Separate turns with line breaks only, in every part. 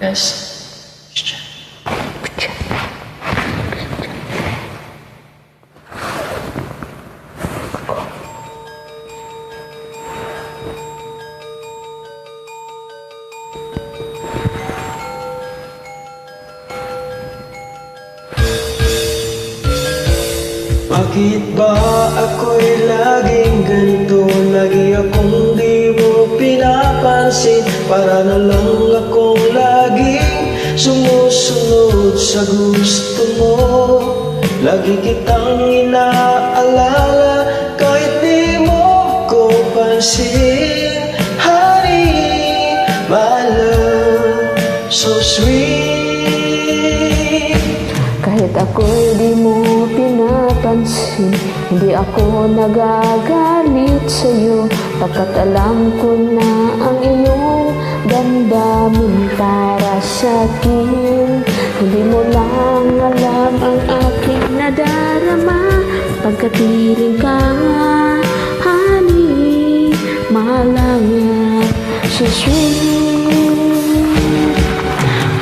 Yes.
Bakit ba ako'y laging ganito? Lagi akong di mo pinapansin. Para na lang akong laging sumusunod sa gusto mo. Lagi kitang inaalala kahit di mo ko pansin. Honey, my love, so sweet.
Kahit ako'y di mo pinapansin, hindi ako nagagalit sa'yo, pagkat alam ko na ang iyong damdamin para sa'kin. Hindi mo lang alam ang aking nadarama, pagkatiling ka, honey, malangap, so sweet.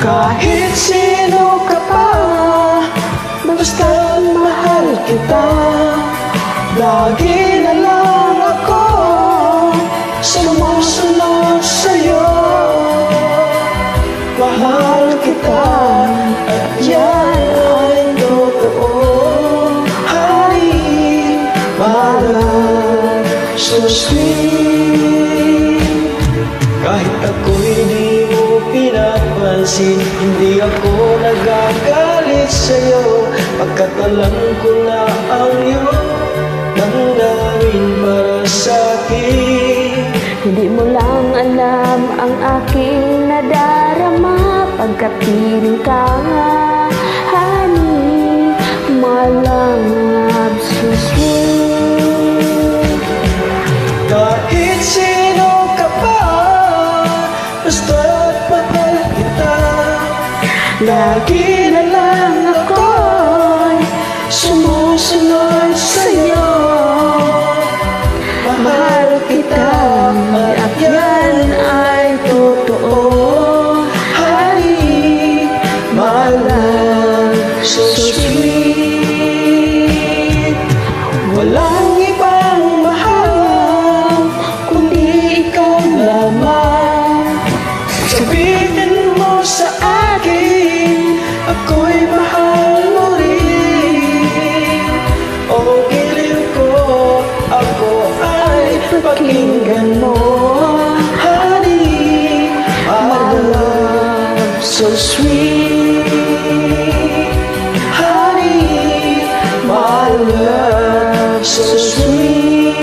Kahit sino ka pa, basta mahal kita. Lagi na lang ako sumusunod sa'yo. Mahal kita at yan ay totoo. Honey, my love, so sweet. Kahit ako'y di mo pinapansin, hindi ako nagagalit sa'yo, pagkat alam ko na ang iyong damdamin para sa'kin.
Hindi mo lang alam ang aking nadarama, pagkat piling ka, honey, malangap, so sweet.
Kahit sino ka pa, basta't mahal kita. Lagi na lang ako'y sumusunod sa'yo. Mahal kita at yan ay totoo. Honey, my love, so sweet. Walang ibang mahal kundi ikaw lamang. Sabihin mo sa akin, ako'y mahal mo rin. O giliw ko, ako ay pakinggan mo. Honey, my love, so sweet. Honey, my love, so sweet.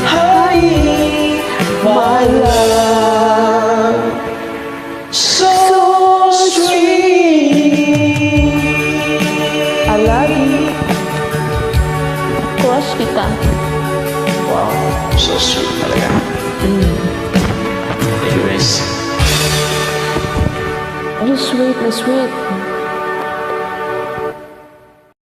Honey, my love, so sweet.
I love you. Crush kita.
Wow, so sweet talaga. Anyways,
You're sweet na sweet.